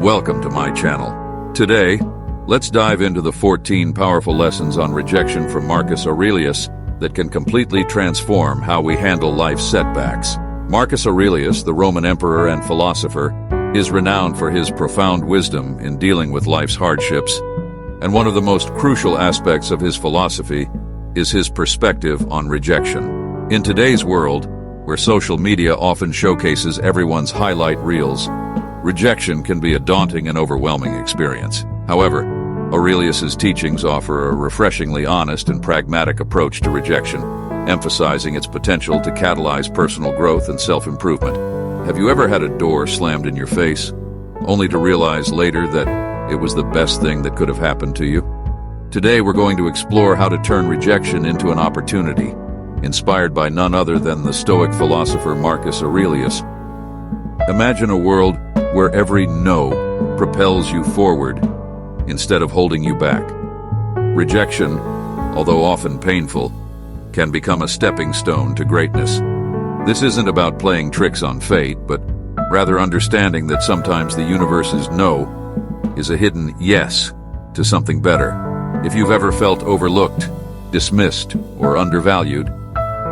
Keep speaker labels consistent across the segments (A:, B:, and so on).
A: Welcome to my channel. Today, let's dive into the 14 powerful lessons on rejection from Marcus Aurelius that can completely transform how we handle life's setbacks. Marcus Aurelius, the Roman emperor and philosopher, is renowned for his profound wisdom in dealing with life's hardships, and one of the most crucial aspects of his philosophy is his perspective on rejection. In today's world, where social media often showcases everyone's highlight reels, rejection can be a daunting and overwhelming experience. However, Aurelius's teachings offer a refreshingly honest and pragmatic approach to rejection, emphasizing its potential to catalyze personal growth and self-improvement. Have you ever had a door slammed in your face, only to realize later that it was the best thing that could have happened to you? Today we're going to explore how to turn rejection into an opportunity, inspired by none other than the Stoic philosopher Marcus Aurelius. Imagine a world where every no propels you forward instead of holding you back. Rejection, although often painful, can become a stepping stone to greatness. This isn't about playing tricks on fate, but rather understanding that sometimes the universe's no is a hidden yes to something better. If you've ever felt overlooked, dismissed, or undervalued,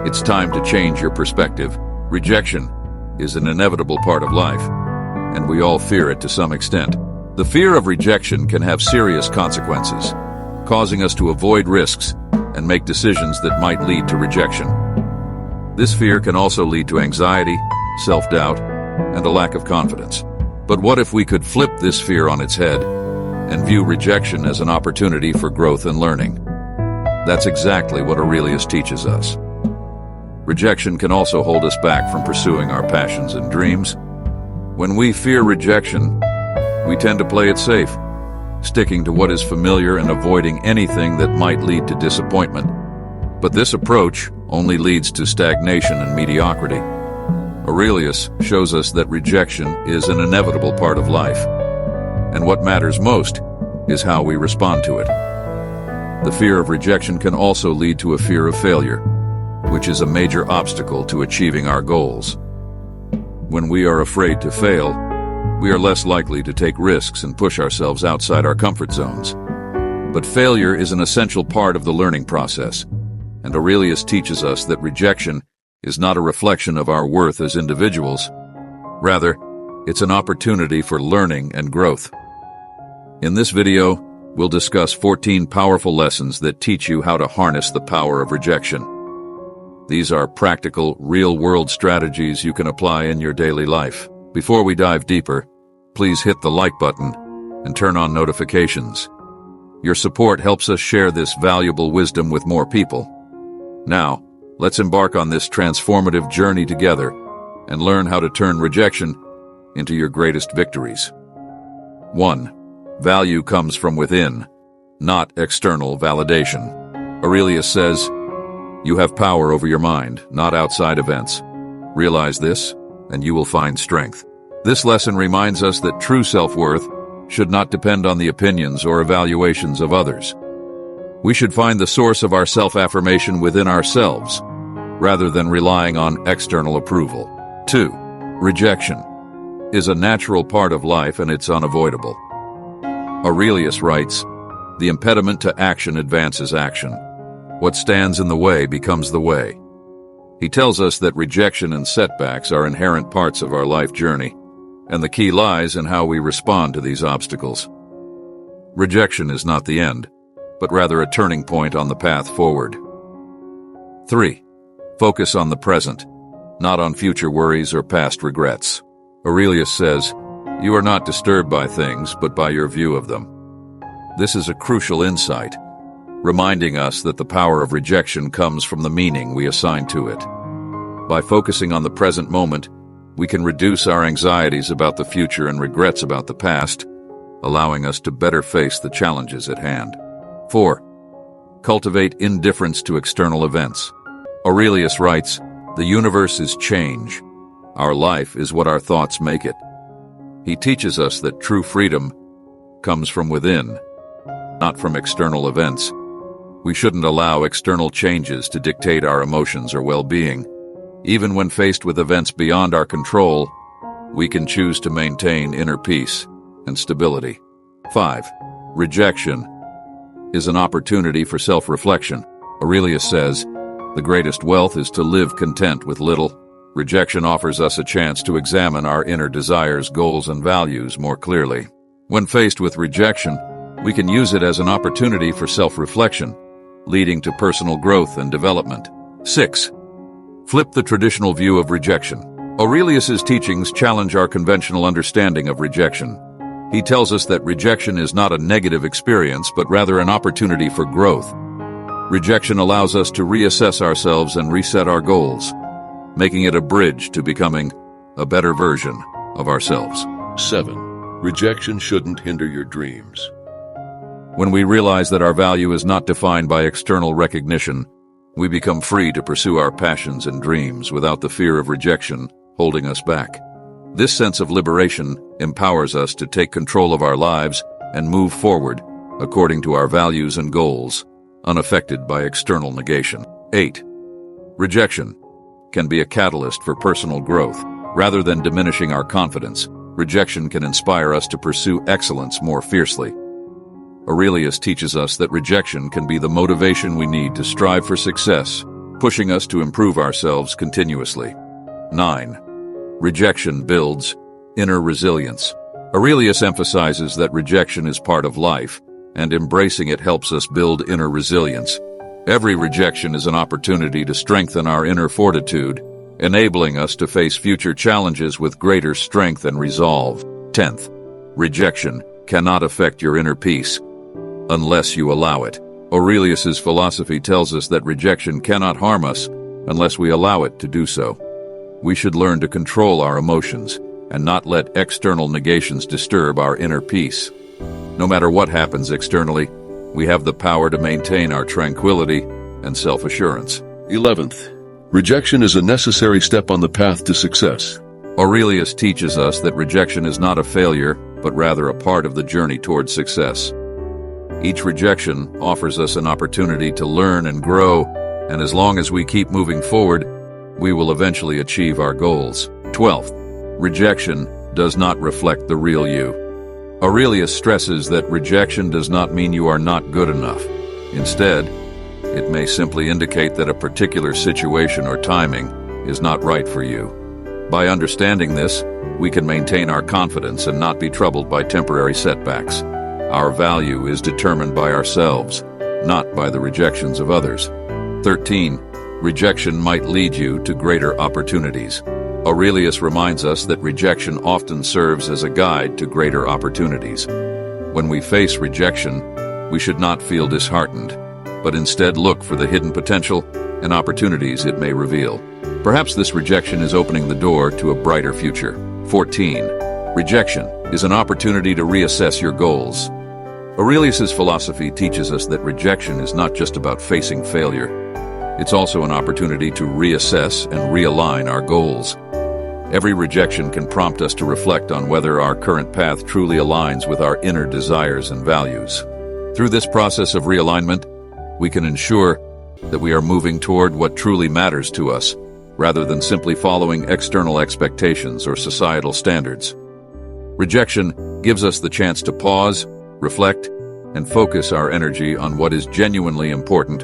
A: it's time to change your perspective. Rejection is an inevitable part of life, and we all fear it to some extent. The fear of rejection can have serious consequences, causing us to avoid risks and make decisions that might lead to rejection. This fear can also lead to anxiety, self-doubt, and a lack of confidence. But what if we could flip this fear on its head and view rejection as an opportunity for growth and learning? That's exactly what Aurelius teaches us. Rejection can also hold us back from pursuing our passions and dreams. When we fear rejection, we tend to play it safe, sticking to what is familiar and avoiding anything that might lead to disappointment. But this approach only leads to stagnation and mediocrity. Aurelius shows us that rejection is an inevitable part of life, and what matters most is how we respond to it. The fear of rejection can also lead to a fear of failure, which is a major obstacle to achieving our goals. When we are afraid to fail, we are less likely to take risks and push ourselves outside our comfort zones. But failure is an essential part of the learning process, and Aurelius teaches us that rejection is not a reflection of our worth as individuals. Rather, it's an opportunity for learning and growth. In this video, we'll discuss 14 powerful lessons that teach you how to harness the power of rejection. These are practical, real-world strategies you can apply in your daily life. Before we dive deeper, please hit the like button and turn on notifications. Your support helps us share this valuable wisdom with more people. Now, let's embark on this transformative journey together and learn how to turn rejection into your greatest victories. 1. Value comes from within, not external validation. Aurelius says, "You have power over your mind, not outside events. Realize this, and you will find strength." This lesson reminds us that true self-worth should not depend on the opinions or evaluations of others. We should find the source of our self-affirmation within ourselves, rather than relying on external approval. 2. Rejection is a natural part of life, and it's unavoidable. Aurelius writes, "The impediment to action advances action. What stands in the way becomes the way." He tells us that rejection and setbacks are inherent parts of our life journey, and the key lies in how we respond to these obstacles. Rejection is not the end, but rather a turning point on the path forward. 3. Focus on the present, not on future worries or past regrets. Aurelius says, "You are not disturbed by things, but by your view of them." This is a crucial insight, reminding us that the power of rejection comes from the meaning we assign to it. By focusing on the present moment, we can reduce our anxieties about the future and regrets about the past, allowing us to better face the challenges at hand. 4. Cultivate indifference to external events. Aurelius writes, "The universe is change. Our life is what our thoughts make it." He teaches us that true freedom comes from within, not from external events. We shouldn't allow external changes to dictate our emotions or well-being. Even when faced with events beyond our control, we can choose to maintain inner peace. and stability. 5. Rejection is an opportunity for self-reflection. Aurelius says, "The greatest wealth is to live content with little." Rejection offers us a chance to examine our inner desires, goals, and values more clearly. When faced with rejection, we can use it as an opportunity for self-reflection, leading to personal growth and development. 6. Flip the traditional view of rejection. Aurelius's teachings challenge our conventional understanding of rejection. He tells us that rejection is not a negative experience, but rather an opportunity for growth. Rejection allows us to reassess ourselves and reset our goals, making it a bridge to becoming a better version of ourselves.
B: 7. Rejection shouldn't hinder your dreams.
A: When we realize that our value is not defined by external recognition, we become free to pursue our passions and dreams without the fear of rejection holding us back. This sense of liberation empowers us to take control of our lives and move forward according to our values and goals, unaffected by external negation. 8. Rejection can be a catalyst for personal growth. Rather than diminishing our confidence, rejection can inspire us to pursue excellence more fiercely. Aurelius teaches us that rejection can be the motivation we need to strive for success, pushing us to improve ourselves continuously. 9. Rejection builds inner resilience. Aurelius emphasizes that rejection is part of life, and embracing it helps us build inner resilience. Every rejection is an opportunity to strengthen our inner fortitude, enabling us to face future challenges with greater strength and resolve. 10th, rejection cannot affect your inner peace unless you allow it. Aurelius's philosophy tells us that rejection cannot harm us unless we allow it to do so. We should learn to control our emotions and not let external negations disturb our inner peace. No matter what happens externally, we have the power to maintain our tranquility and self-assurance.
B: 11th, rejection is a necessary step on the path to success.
A: Aurelius teaches us that rejection is not a failure, but rather a part of the journey towards success. Each rejection offers us an opportunity to learn and grow, and as long as we keep moving forward, we will eventually achieve our goals. 12th, rejection does not reflect the real you. Aurelius stresses that rejection does not mean you are not good enough. Instead, it may simply indicate that a particular situation or timing is not right for you. By understanding this, we can maintain our confidence and not be troubled by temporary setbacks. Our value is determined by ourselves, not by the rejections of others. 13. Rejection might lead you to greater opportunities. Aurelius reminds us that rejection often serves as a guide to greater opportunities. When we face rejection, we should not feel disheartened, but instead look for the hidden potential and opportunities it may reveal. Perhaps this rejection is opening the door to a brighter future. 14. Rejection is an opportunity to reassess your goals. Aurelius's philosophy teaches us that rejection is not just about facing failure. It's also an opportunity to reassess and realign our goals. Every rejection can prompt us to reflect on whether our current path truly aligns with our inner desires and values. Through this process of realignment, we can ensure that we are moving toward what truly matters to us, rather than simply following external expectations or societal standards. Rejection gives us the chance to pause, reflect, and focus our energy on what is genuinely important,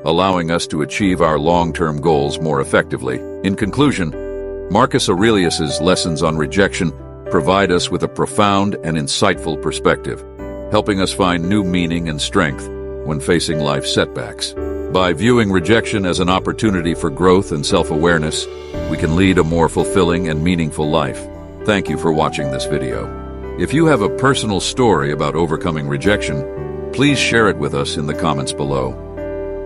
A: allowing us to achieve our long-term goals more effectively. In conclusion, Marcus Aurelius's lessons on rejection provide us with a profound and insightful perspective, helping us find new meaning and strength when facing life's setbacks. By viewing rejection as an opportunity for growth and self-awareness, we can lead a more fulfilling and meaningful life. Thank you for watching this video. If you have a personal story about overcoming rejection, please share it with us in the comments below.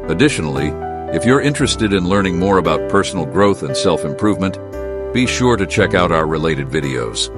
A: Additionally, if you're interested in learning more about personal growth and self-improvement, be sure to check out our related videos.